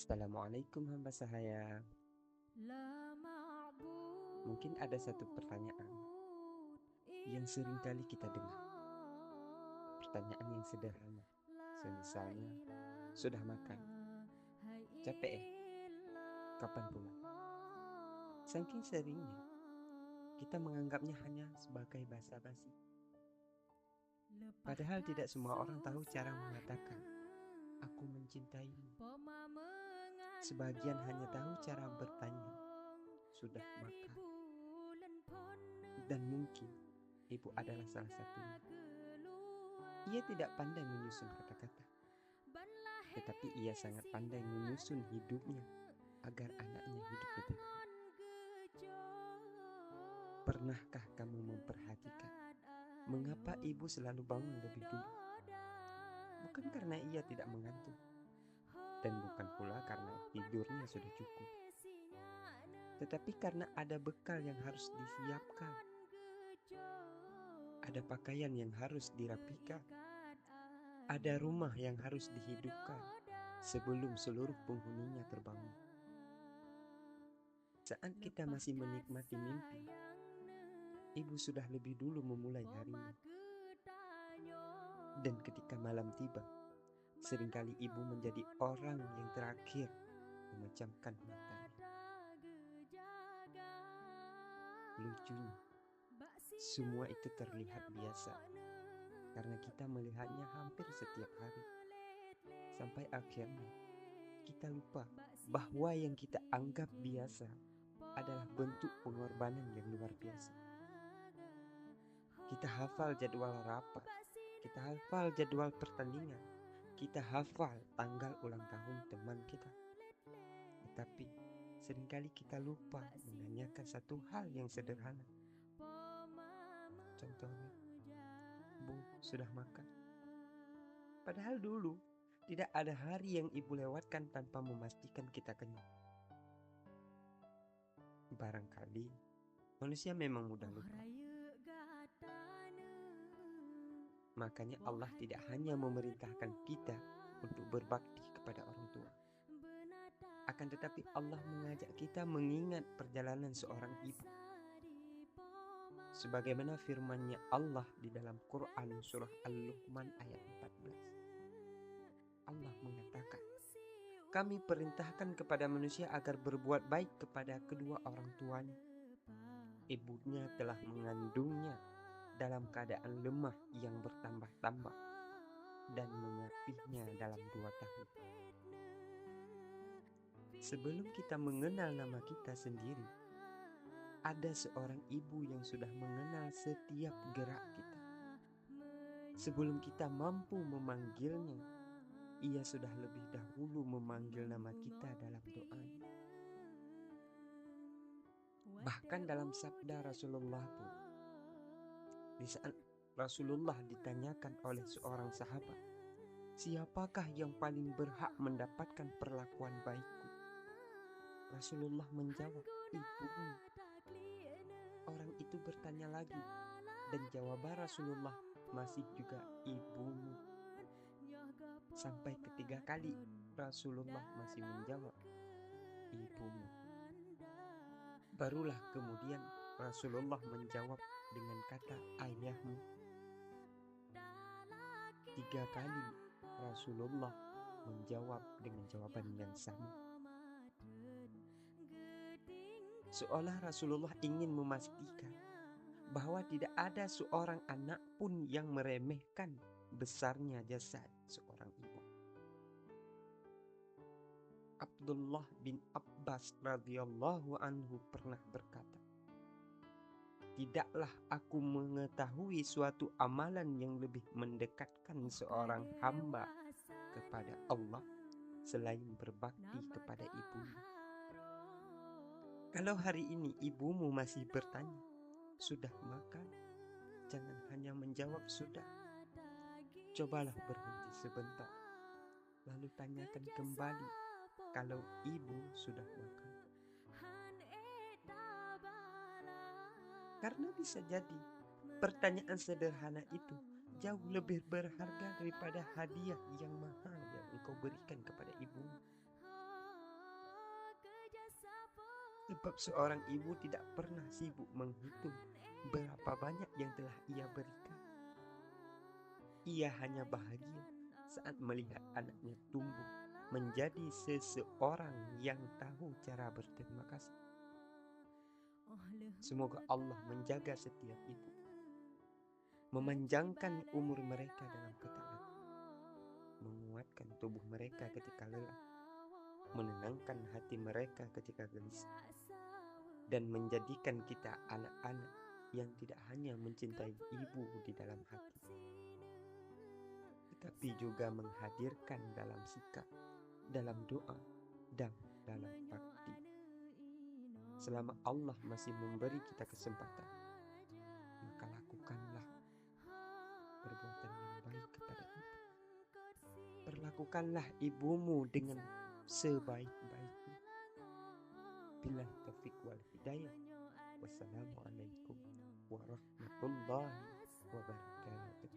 Assalamualaikum hamba sahaya. Mungkin ada satu pertanyaan yang sering kali kita dengar. Pertanyaan yang sederhana. Misalnya, sudah makan? Capek ya? Kapan pulang? Saking seringnya, kita menganggapnya hanya sebagai basa-basi. Padahal tidak semua orang tahu cara mengatakan, aku mencintaimu. Sebagian hanya tahu cara bertanya, sudah makan? Dan mungkin ibu adalah salah satunya. Ia tidak pandai menyusun kata-kata, tetapi ia sangat pandai menyusun hidupnya agar anaknya hidup lebih baik. Pernahkah kamu memperhatikan mengapa ibu selalu bangun lebih dulu? Bukan karena ia tidak mengantuk, dan bukan pula karena tidurnya sudah cukup, tetapi karena ada bekal yang harus disiapkan. Ada pakaian yang harus dirapikan. Ada rumah yang harus dihidupkan sebelum seluruh penghuninya terbangun. Saat kita masih menikmati mimpi, ibu sudah lebih dulu memulai harinya. Dan ketika malam tiba, seringkali ibu menjadi orang yang terakhir memejamkan matanya. Lucunya, semua itu terlihat biasa karena kita melihatnya hampir setiap hari. Sampai akhirnya kita lupa bahwa yang kita anggap biasa adalah bentuk pengorbanan yang luar biasa. Kita hafal jadwal rapat, kita hafal jadwal pertandingan, kita hafal tanggal ulang tahun teman kita. Tetapi seringkali kita lupa menanyakan satu hal yang sederhana. Contohnya, Bu, sudah makan? Padahal dulu tidak ada hari yang ibu lewatkan tanpa memastikan kita kenyang. Barangkali manusia memang mudah lupa. Makanya Allah tidak hanya memerintahkan kita untuk berbakti kepada orang tua. Akan tetapi Allah mengajak kita mengingat perjalanan seorang ibu. Sebagaimana firman-Nya Allah di dalam Quran surah Al-Luqman ayat 14. Allah mengatakan, kami perintahkan kepada manusia agar berbuat baik kepada kedua orang tuanya. Ibunya telah mengandungnya dalam keadaan lemah yang bertambah-tambah dan mengapihnya dalam 2 tahun. Sebelum kita mengenal nama kita sendiri, ada seorang ibu yang sudah mengenal setiap gerak kita. Sebelum kita mampu memanggilnya, ia sudah lebih dahulu memanggil nama kita dalam doa. Bahkan dalam sabda Rasulullah pun, di saat Rasulullah ditanyakan oleh seorang sahabat, siapakah yang paling berhak mendapatkan perlakuan baikku? Rasulullah menjawab, ibumu. Orang itu bertanya lagi, dan jawaban Rasulullah masih juga ibumu. Sampai ketiga kali Rasulullah masih menjawab, ibumu. Barulah kemudian Rasulullah menjawab dengan kata ayahmu. 3 kali Rasulullah menjawab dengan jawaban yang sama. Seolah Rasulullah ingin memastikan bahwa tidak ada seorang anak pun yang meremehkan besarnya jasa seorang ibu. Abdullah bin Abbas radhiyallahu anhu pernah berkata, tidaklah aku mengetahui suatu amalan yang lebih mendekatkan seorang hamba kepada Allah selain berbakti kepada ibunya. Kalau hari ini ibumu masih bertanya, sudah makan? Jangan hanya menjawab sudah. Cobalah berhenti sebentar, lalu tanyakan kembali kalau ibu sudah makan. Karena bisa jadi pertanyaan sederhana itu jauh lebih berharga daripada hadiah yang mahal yang engkau berikan kepada ibumu. Sebab seorang ibu tidak pernah sibuk menghitung berapa banyak yang telah ia berikan. Ia hanya bahagia saat melihat anaknya tumbuh menjadi seseorang yang tahu cara berterima kasih. Semoga Allah menjaga setiap ibu, memanjangkan umur mereka dalam ketaatan, menguatkan tubuh mereka ketika lelah, menenangkan hati mereka ketika gelisah, dan menjadikan kita anak-anak yang tidak hanya mencintai ibu di dalam hati, tetapi juga menghadirkan dalam sikap, dalam doa, dan dalam bakti. Selama Allah masih memberi kita kesempatan, maka lakukanlah perbuatan yang baik kepada ibu. Perlakukanlah ibumu dengan sebaik-baiknya. Billahi taufiq wal hidayah. Wassalamualaikum warahmatullahi wabarakatuh.